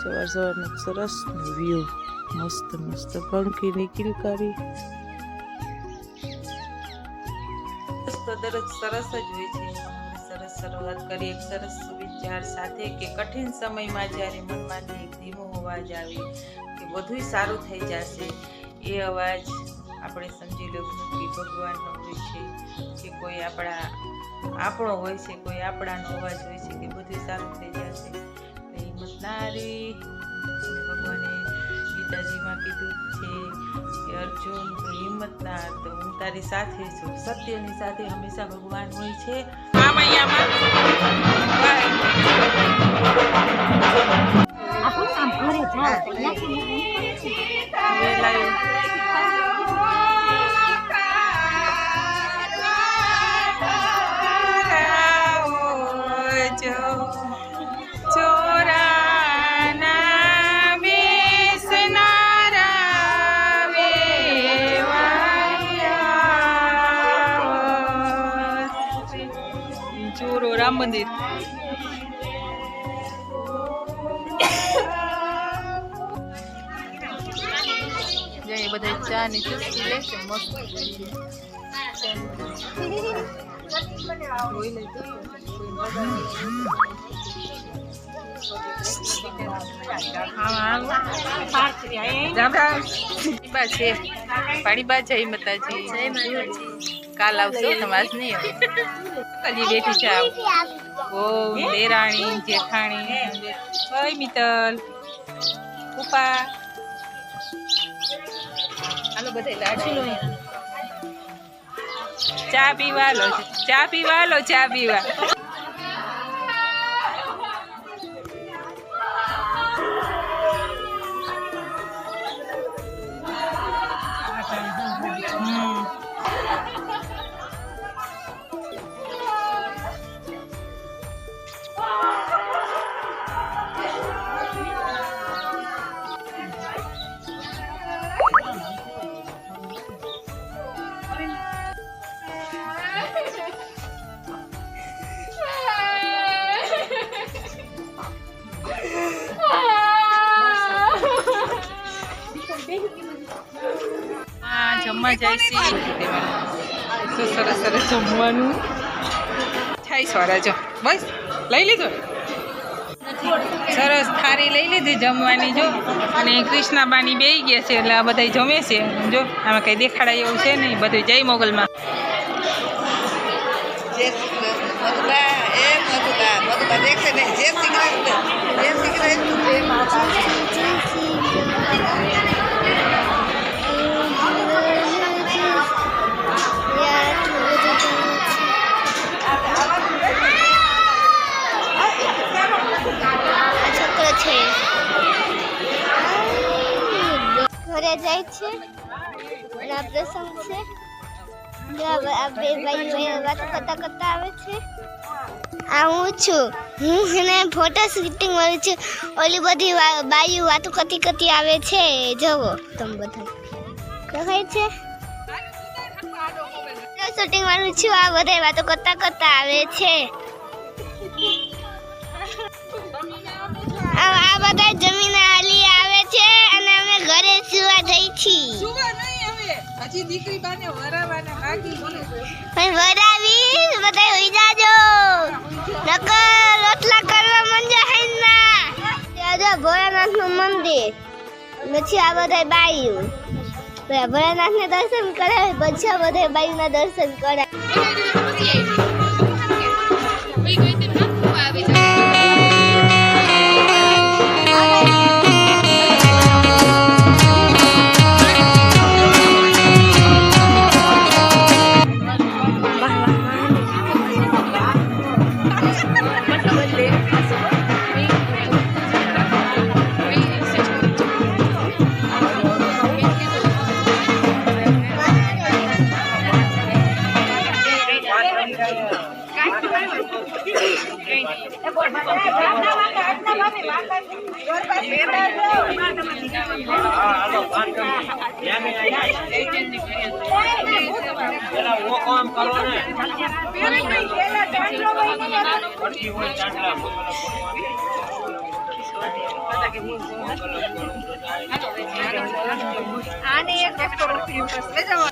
સવાર સવારનો સરસ વ્યૂ, મસ્ત મસ્ત પંખીની કિલકારી. તો દરરોજ સરસ જ હોય છે. સરસ શરૂઆત કરી એક સરસ વિચાર સાથે કે કઠિન સમયમાં જ્યારે મનમાંથી એક ધીમો અવાજ આવે કે બધું સારું થઈ જશે, એ અવાજ આપણે સમજી લેવું કે ભગવાનનો હોય છે કે કોઈ આપણો હોય છે, કોઈ આપણાનો અવાજ હોય છે કે બધું સારું થઈ જશે. હિંમત ના હારી. ભગવાને ગીતાજીમાં કીધું છે કે અર્જુન તું હિંમત ના હાર, તો હું તારી સાથે છું. સત્યની સાથે હંમેશા ભગવાન હોય છે. ચોરો રામ મંદિર. જઈએ બધા ચા ની ચુસ્કી લે છે મસ્ત. પાડી બા જય માતાજી. કાલ આવશો તમારે નહીં આવે. કલી બેઠી છે ઓ દેરાણી જેઠાણી. ઓય મિત્તલ ઉપા હાલો બધા લાડુ. ચા પીવા લો, ચા પીવા લો, ચા પીવા. જમવા જાય છે તો સરસ સરસ જમવાનું થાય. સ્વારા જો બસ લઈ લીધો, સરસ થાળી લઈ લીધી જમવાની જો. અને કૃષ્ણાબાની બેસી ગયા છે એટલે આ બધા જમે છે જો. આમાં કંઈ દેખાડાય એવું છે નહીં, બધું જય મોગલમાં. ઘરે જાય છે અને આ પ્રસંગ છે. આ બે ભાઈઓ વાત કરતા આવે છે. આ હું છું, હું એને ફોટો શૂટિંગ વાળી છું. ઓલી બધી બાઈઓ વાતો કરતી આવે છે. જવો તમે બધા દેખાય છે. શૂટિંગ વાળું છું. આ બધા વાતો કરતા આવે છે. આ બધા જમીન હાલી આવે છે અને અમે ઘરે સુવા જઈ છી. સુવા નહીં હવે, હજી દીકરી બાને વરાવાના બાકી છે. ભાઈ વરાવી બધા હોઈ જાજો. નકર રોટલા કરવા મંજા હે ના. ત્યાં ભોળાનાથનું મંદિર. પછી આ બધા બાઈઓ ભોળાનાથને દર્શન કરે, પછી આ બધા બાઈઓના દર્શન કરે. આને એક લઈ જાઓ.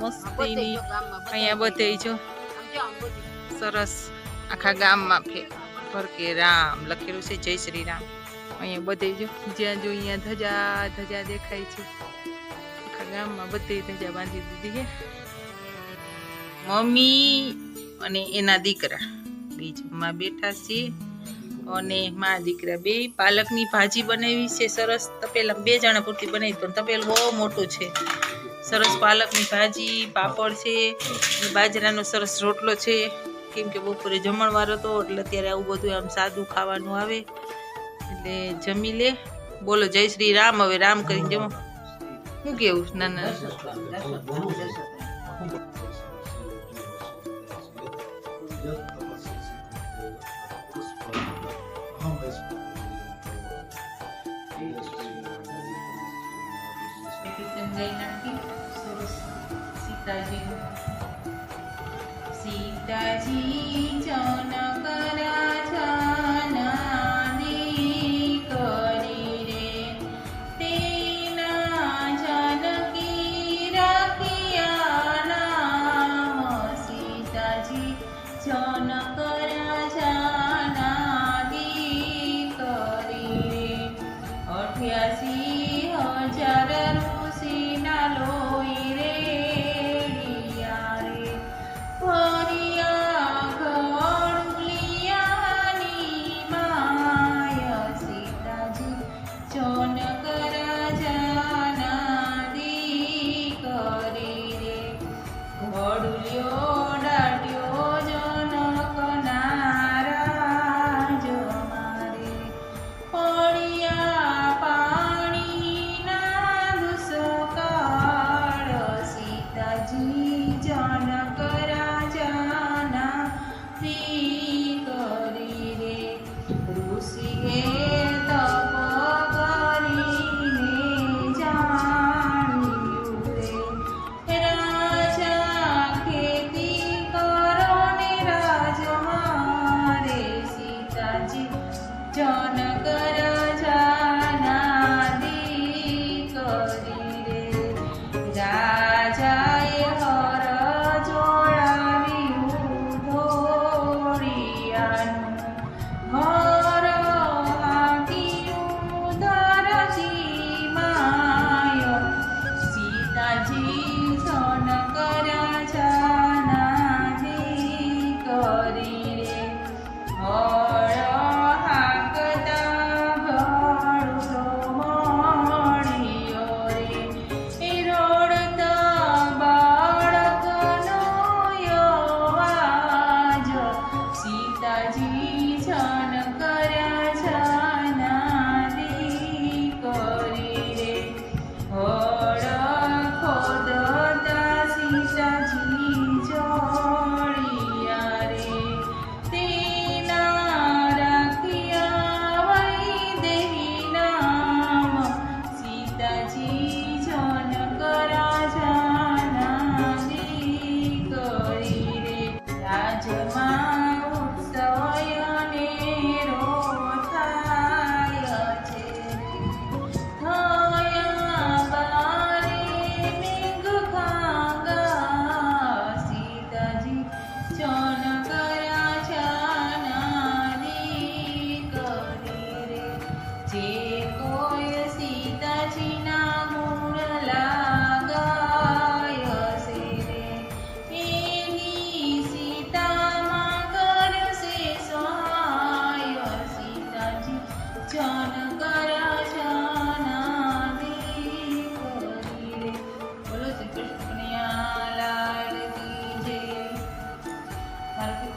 મસ્તીની અહીંયા બધે જો સરસ આખા ગામમાં ફરકે રામ લખેલું છે, જય શ્રી રામ. અહીંયા બધે જો જ્યાં જો અહીંયા ધજા દેખાય છે. આખા ગામમાં બધે ધજા બાંધી દીધી છે. મમ્મી અને એના દીકરા બીજમાં બેઠા છે અને મા દીકરા બે પાલકની ભાજી બનાવી છે સરસ. તપેલા 2 જણા પૂરતી બનાવી, પણ તપેલું બહુ મોટું છે. સરસ પાલકની ભાજી, પાપડ છે, બાજરાનો સરસ રોટલો છે. કેમ કે બપોરે જમણવાર હતો એટલે અત્યારે આવું બધું આમ સાદું ખાવાનું આવે એટલે જમી લે. બોલો જય શ્રી રામ. હવે રામ કરીને જમો. શું કેવું? ના સીતાજી જનક રાજાની કરી રે તેના જાનકી રાખ્યા નામ. સીતાજી જનક રાજાની કરી રે 88,000 ઋષિના લોહી રે સીતાજી જોડિયા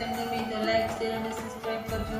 તમને ગમે તો લાઈક શેર અને સબસ્ક્રાઈબ કરજો.